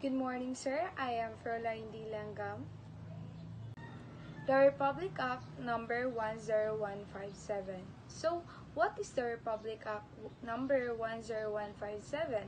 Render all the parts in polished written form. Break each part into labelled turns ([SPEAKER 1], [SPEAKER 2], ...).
[SPEAKER 1] Good morning, sir. I am Fräulein D. Langgam. The Republic Act number 10157. So, what is the Republic Act number 10157?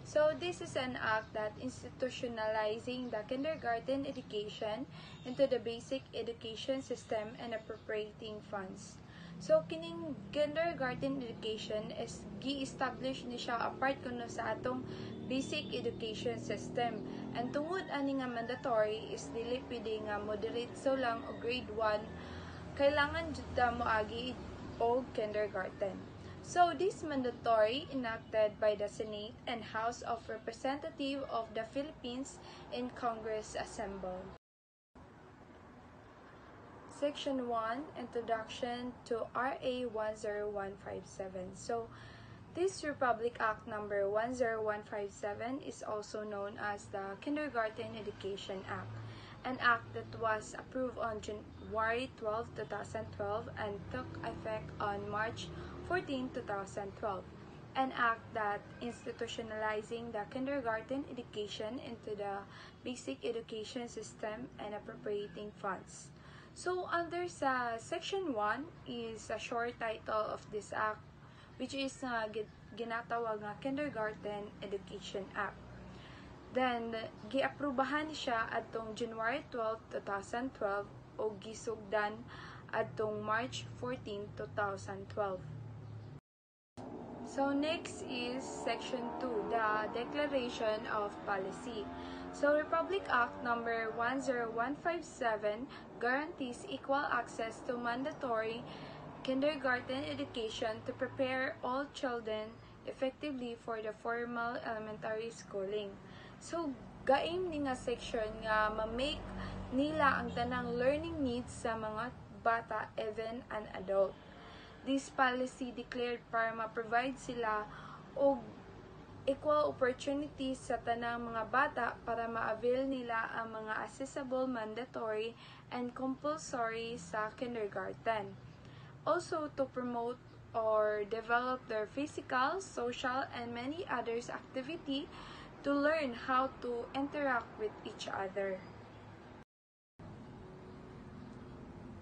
[SPEAKER 1] So, this is an act that institutionalizing the kindergarten education into the basic education system and appropriating funds. So, kining kindergarten education is gi-establish ni siya apart kuno sa atong basic education system. And tungod ani nga mandatory is dili pwede nga moderate lang o grade 1, kailangan jud ta moagi og kindergarten. So, this mandatory enacted by the Senate and House of Representatives of the Philippines in Congress assembled. Section 1, Introduction to RA 10157. So, this Republic Act number 10157 is also known as the Kindergarten Education Act, an act that was approved on January 12, 2012 and took effect on March 14, 2012. An act that institutionalizing the kindergarten education into the basic education system and appropriating funds. So, under sa Section 1 is a short title of this act, which is ginatawag nga Kindergarten Education Act. Then, giaprubahan siya adtong January 12, 2012 o gisugdan adtong March 14, 2012. So, next is Section 2, the Declaration of Policy. So, Republic Act number 10157 guarantees equal access to mandatory kindergarten education to prepare all children effectively for the formal elementary schooling. So, gaim ni nga section nga ma-make nila ang tanang learning needs sa mga bata, even an adult. This policy declared para ma-provide sila og equal opportunities sa tanang mga bata para ma-avail nila ang mga accessible, mandatory, and compulsory sa kindergarten. Also, to promote or develop their physical, social, and many others activity to learn how to interact with each other.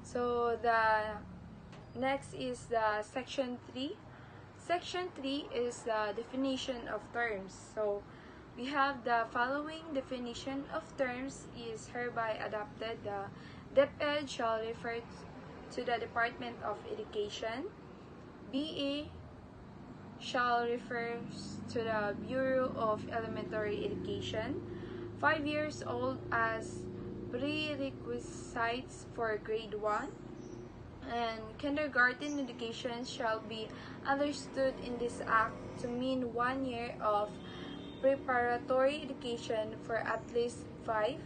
[SPEAKER 1] So, the next is the Section 3. Section 3 is the definition of terms. So, we have the following definition of terms is hereby adopted. The DepEd shall refer to the Department of Education. BA shall refer to the Bureau of Elementary Education. 5 years old as prerequisites for grade 1. And kindergarten education shall be understood in this act to mean 1 year of preparatory education for at least 5.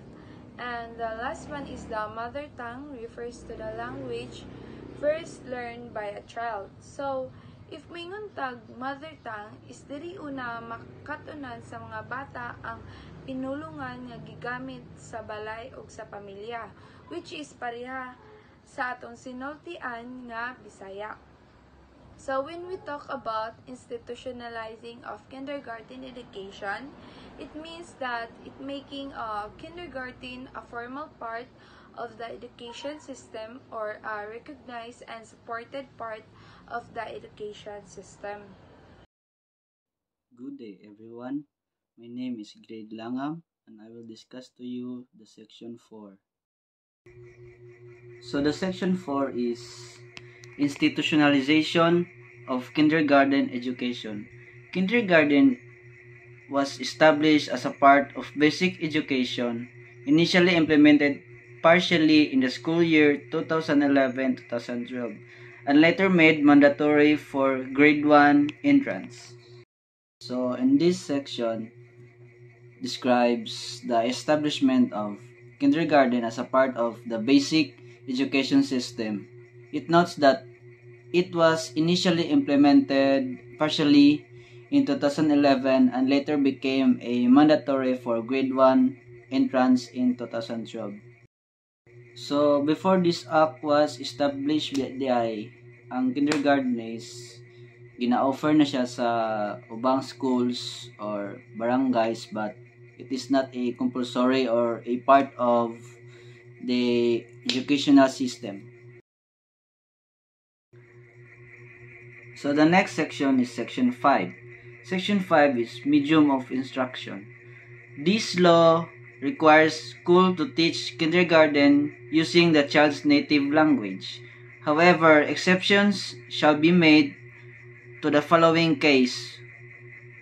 [SPEAKER 1] And the last one is the mother tongue, refers to the language first learned by a child. So, if mingon tag mother tongue is diri una makatunan sa mga bata ang pinulungan nga gigamit sa balay o sa pamilya, which is pareha sa atong sinultian nga Bisaya. So, when we talk about institutionalizing of kindergarten education, it means that it making kindergarten a formal part of the education system or a recognized and supported part of the education system.
[SPEAKER 2] Good day, everyone. My name is Grade Langham, and I will discuss to you the Section 4. So the Section 4 is institutionalization of kindergarten education. Kindergarten was established as a part of basic education, initially implemented partially in the school year 2011-2012, and later made mandatory for grade 1 entrance. So in this section describes the establishment of kindergarten as a part of the basic education system. It notes that it was initially implemented partially in 2011 and later became a mandatory for grade 1 entrance in 2012. So, before this act was established by DI, ang kindergarten is gina-offer na siya sa ubang schools or barangays, but It is not a compulsory or a part of the educational system. So the next section is section 5. Section 5 is medium of instruction. This law requires school to teach kindergarten using the child's native language. However, exceptions shall be made to the following case.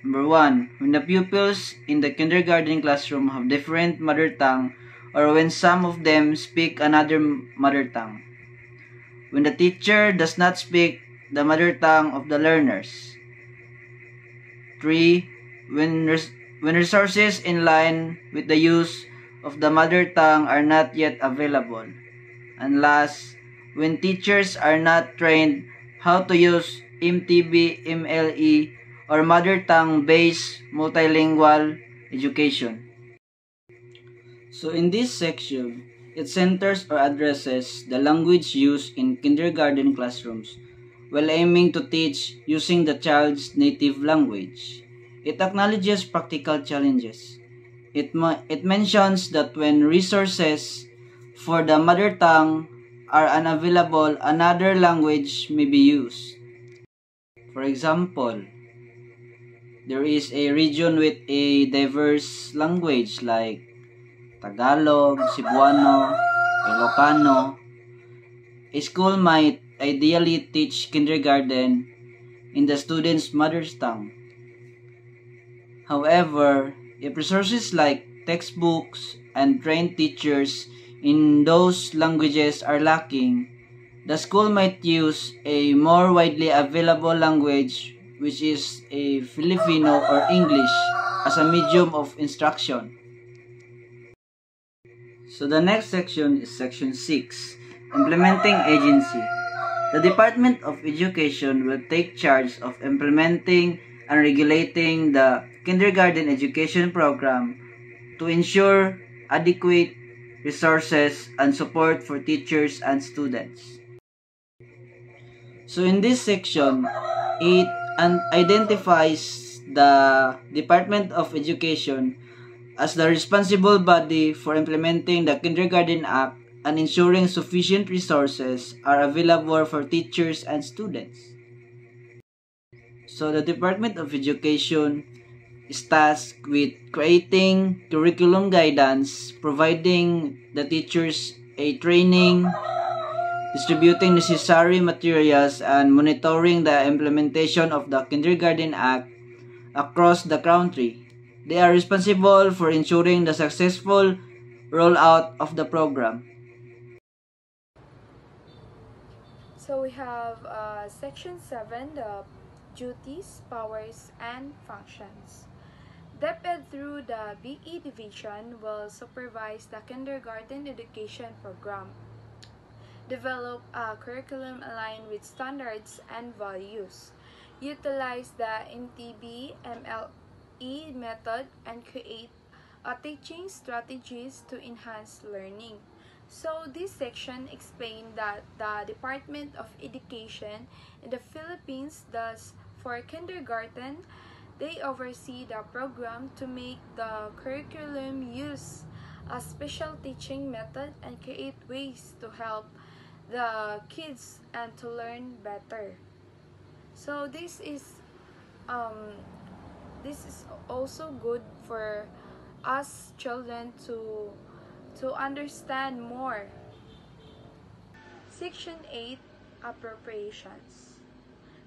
[SPEAKER 2] Number 1, when the pupils in the kindergarten classroom have different mother tongue or when some of them speak another mother tongue. When the teacher does not speak the mother tongue of the learners. 3, when resources in line with the use of the mother tongue are not yet available. And last, when teachers are not trained how to use MTB, MLE, or mother tongue-based multilingual education. So in this section, it centers or addresses the language used in kindergarten classrooms while aiming to teach using the child's native language. It acknowledges practical challenges. It mentions that when resources for the mother tongue are unavailable, another language may be used. For example, there is a region with a diverse language like Tagalog, Cebuano, Ilocano. A school might ideally teach kindergarten in the student's mother's tongue. However, if resources like textbooks and trained teachers in those languages are lacking, the school might use a more widely available language, which is a Filipino or English, as a medium of instruction. So the next section is section 6, Implementing Agency. The Department of Education will take charge of implementing and regulating the kindergarten education program to ensure adequate resources and support for teachers and students. So in this section, it identifies the Department of Education as the responsible body for implementing the Kindergarten Act and ensuring sufficient resources are available for teachers and students. So the Department of Education is tasked with creating curriculum guidance, providing the teachers a training, distributing necessary materials, and monitoring the implementation of the Kindergarten Act across the country. They are responsible for ensuring the successful rollout of the program.
[SPEAKER 1] So we have section 7, the duties, powers, and functions. DepEd through the BE Division will supervise the kindergarten education program, develop a curriculum aligned with standards and values, utilize the MTB, MLE method, and create teaching strategies to enhance learning. So this section explained that the Department of Education in the Philippines does for kindergarten, they oversee the program to make the curriculum use a special teaching method and create ways to help the kids and to learn better. So this is also good for us children to understand more. Section 8, Appropriations.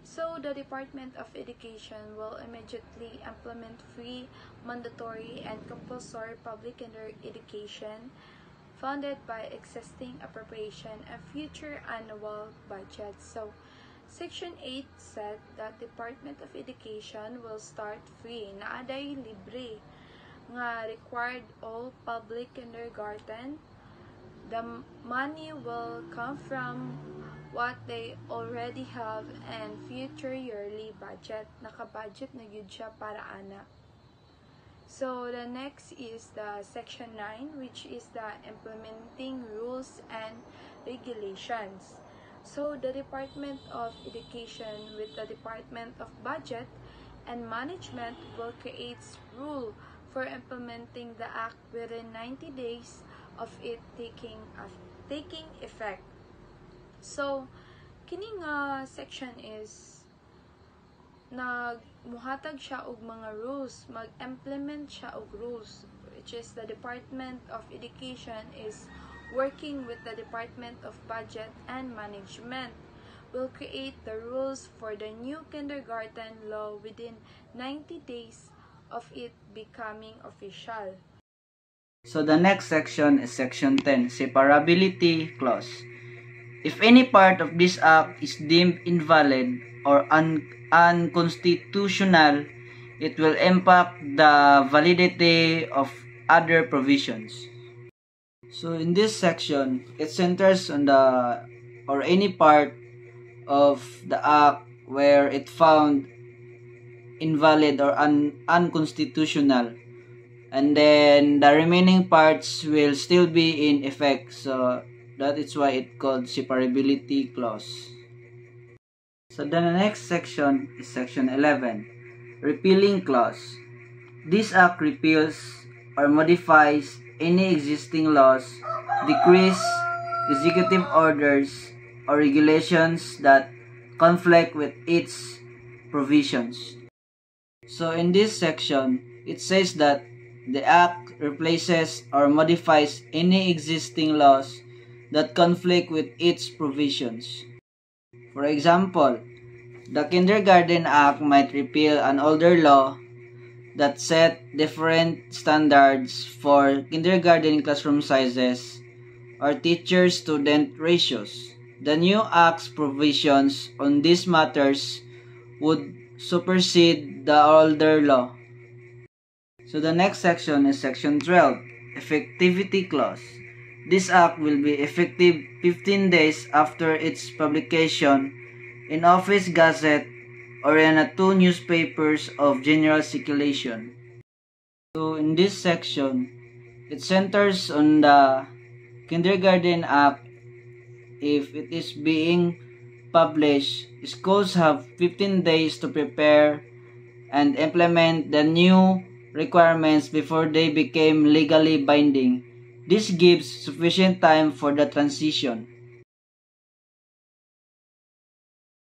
[SPEAKER 1] So the Department of Education will immediately implement free, mandatory, and compulsory public education funded by existing appropriation and future annual budgets. So Section 8 said that Department of Education will start free, naaday libre, nga required all public kindergarten. The money will come from what they already have and future yearly budget. Naka-budget na yun siya para ana. So the next is the section 9, which is the implementing rules and regulations. So the Department of Education with the Department of Budget and Management will create rule for implementing the act within 90 days of it taking effect. So, kining section is nagmuhatag siya og mga rules, mag-implement siya og rules, which is the Department of Education is working with the Department of Budget and Management will create the rules for the new kindergarten law within 90 days of it becoming official.
[SPEAKER 2] So the next section is section 10, separability clause. If any part of this act is deemed invalid or unconstitutional, it will impact the validity of other provisions. So in this section, it centers on any part of the act where it found invalid or unconstitutional, and then the remaining parts will still be in effect. So that is why it called separability clause. So the next section is section 11, repealing clause. This act repeals or modifies any existing laws, decrees, executive orders, or regulations that conflict with its provisions. So in this section, it says that the act replaces or modifies any existing laws that conflict with its provisions. For example, the Kindergarten Act might repeal an older law that set different standards for kindergarten classroom sizes or teacher-student ratios. The new Act's provisions on these matters would supersede the older law. So the next section is section 12, effectivity clause. This act will be effective 15 days after its publication in Office Gazette or in 2 newspapers of general circulation. So in this section, it centers on the Kindergarten Act. If it is being published, schools have 15 days to prepare and implement the new requirements before they became legally binding. This gives sufficient time for the transition.